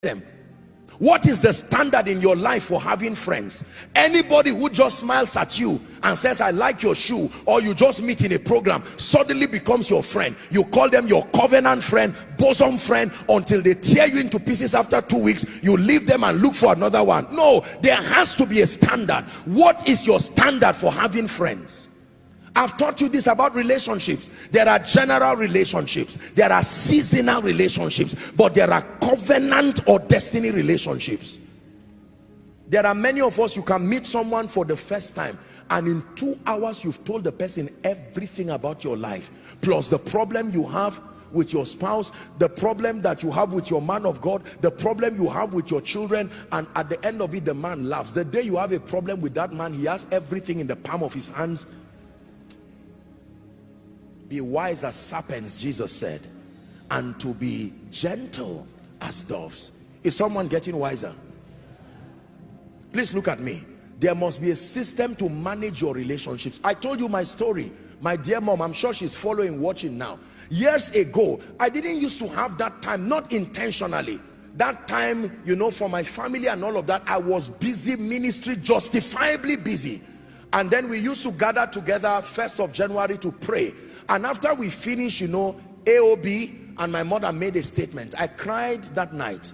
them. What is the standard in your life for having friends? Anybody who just smiles at you and says, I like your shoe, or you just meet in a program, suddenly becomes your friend. You call them your covenant friend, bosom friend, until they tear you into pieces after 2 weeks. You leave them and look for another one. No, there has to be a standard. What is your standard for having friends? I've taught you this about relationships. There are general relationships, there are seasonal relationships, but there are covenant or destiny relationships. There are many of us, you can meet someone for the first time and in 2 hours you've told the person everything about your life, plus the problem you have with your spouse, the problem that you have with your man of God, the problem you have with your children, and at the end of it the man laughs. The day you have a problem with that man, he has everything in the palm of his hands. Be wise as serpents, Jesus said, and to be gentle as doves. Is someone getting wiser? Please look at me. There must be a system to manage your relationships. I told you my story. My dear mom, I'm sure she's following, watching now. Years ago, I didn't used to have that time, not intentionally. That time, you know, for my family and all of that, I was busy ministry, justifiably busy. And then we used to gather together 1st of January to pray. And after we finished, you know, AOB, and my mother made a statement. I cried that night.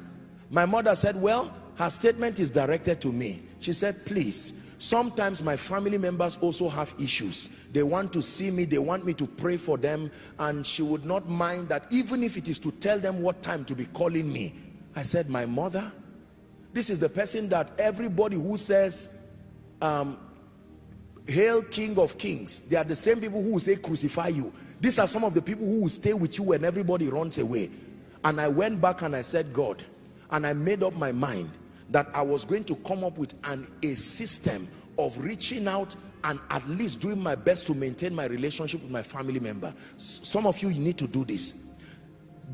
My mother said, well, her statement is directed to me. She said, please, sometimes my family members also have issues. They want to see me, they want me to pray for them, and she would not mind that, even if it is to tell them what time to be calling me. I said, my mother, this is the person that everybody who says, Hail King of Kings, they are the same people who will say crucify you. These are some of the people who will stay with you when everybody runs away. And I went back and I said, God, and I made up my mind that I was going to come up with a system of reaching out and at least doing my best to maintain my relationship with my family member. Some of you need to do this.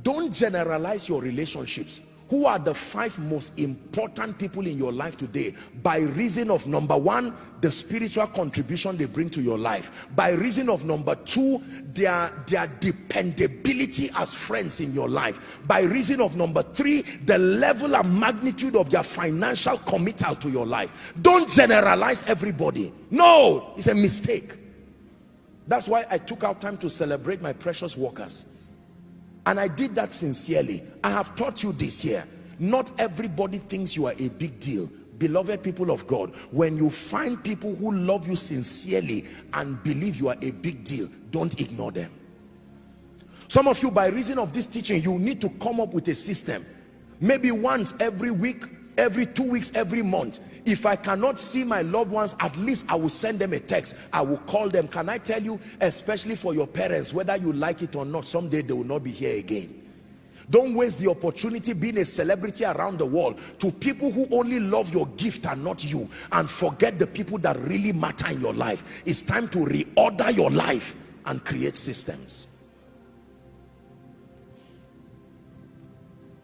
Don't generalize your relationships. Who are the 5 most important people in your life today? By reason of, number 1, the spiritual contribution they bring to your life. By reason of, number 2, their dependability as friends in your life. By reason of, number 3, the level and magnitude of their financial committal to your life. Don't generalize everybody. No, it's a mistake. That's why I took out time to celebrate my precious workers. And I did that sincerely. I have taught you this here. Not everybody thinks you are a big deal. Beloved people of God, when you find people who love you sincerely and believe you are a big deal, don't ignore them. Some of you, by reason of this teaching, you need to come up with a system. Maybe once every week, every 2 weeks, every month. If I cannot see my loved ones, at least I will send them a text. I will call them. Can I tell you, especially for your parents, whether you like it or not, someday they will not be here again. Don't waste the opportunity being a celebrity around the world to people who only love your gift and not you, and forget the people that really matter in your life. It's time to reorder your life and create systems.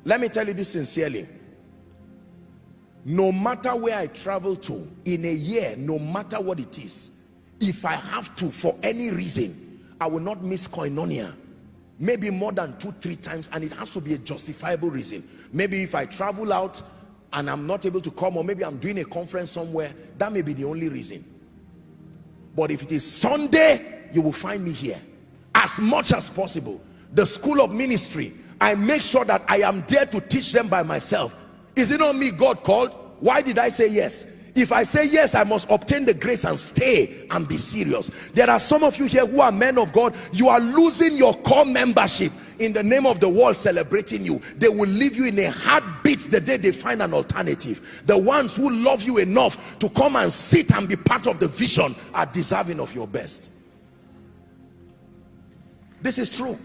Let me tell you this sincerely. No matter where I travel to in a year, no matter what it is, if I have to, for any reason, I will not miss koinonia. Maybe more than 2-3 times, and it has to be a justifiable reason. Maybe if I travel out and I'm not able to come, or maybe I'm doing a conference somewhere, that may be the only reason. But if it is Sunday, you will find me here as much as possible. The school of ministry, I make sure that I am there to teach them by myself. Is it not me God called? Why did I say yes? If I say yes, I must obtain the grace and stay and be serious. There are some of you here who are men of God. You are losing your core membership in the name of the world celebrating you. They will leave you in a heartbeat the day they find an alternative. The ones who love you enough to come and sit and be part of the vision are deserving of your best. This is true.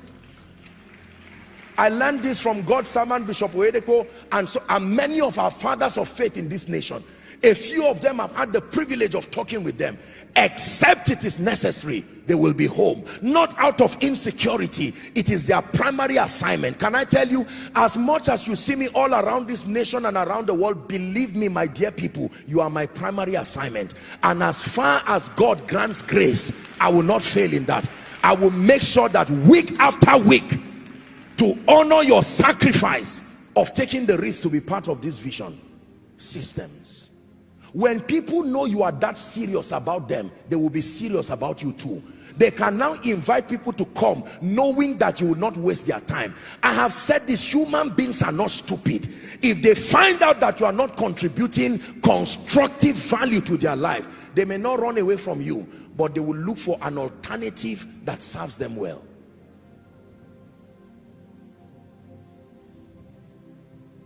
I learned this from God's servant Bishop Oedeko, and many of our fathers of faith in this nation. A few of them have had the privilege of talking with them. Except it is necessary, they will be home. Not out of insecurity. It is their primary assignment. Can I tell you, as much as you see me all around this nation and around the world, believe me, my dear people, you are my primary assignment. And as far as God grants grace, I will not fail in that. I will make sure that week after week, to honor your sacrifice, of taking the risk to be part of this vision? Systems. When people know you are that serious about them, they will be serious about you too. They can now invite people to come knowing that you will not waste their time. I have said this, human beings are not stupid. If they find out that you are not contributing constructive value to their life, they may not run away from you, but they will look for an alternative that serves them well.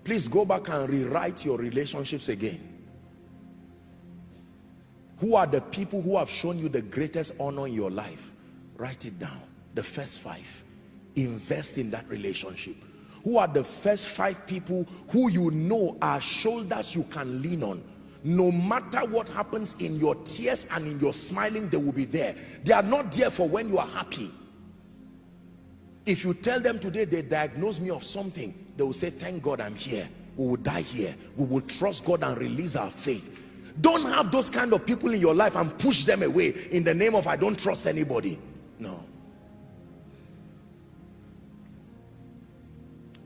Please go back and rewrite your relationships again. Who are the people who have shown you the greatest honor in your life? Write it down. The first 5. Invest in that relationship. Who are the first 5 people who you know are shoulders you can lean on? No matter what happens in your tears and in your smiling, they will be there. They are not there for when you are happy. If you tell them today they diagnose me of something, they will say, thank God I'm here. We will die here. We will trust God and release our faith. Don't have those kind of people in your life and push them away in the name of I don't trust anybody. No.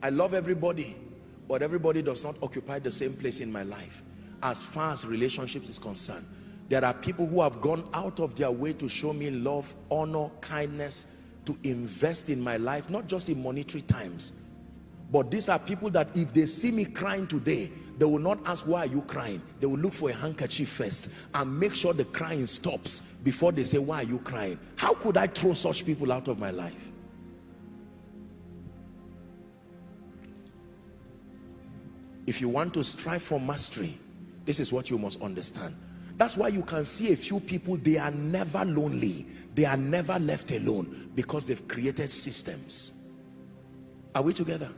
I love everybody, but everybody does not occupy the same place in my life. As far as relationships is concerned, there are people who have gone out of their way to show me love, honor, kindness, to invest in my life, not just in monetary times. But these are people that if they see me crying today, they will not ask, why are you crying? They will look for a handkerchief first and make sure the crying stops before they say, why are you crying? How could I throw such people out of my life? If you want to strive for mastery, this is what you must understand. That's why you can see a few people, they are never lonely. They are never left alone because they've created systems. Are we together?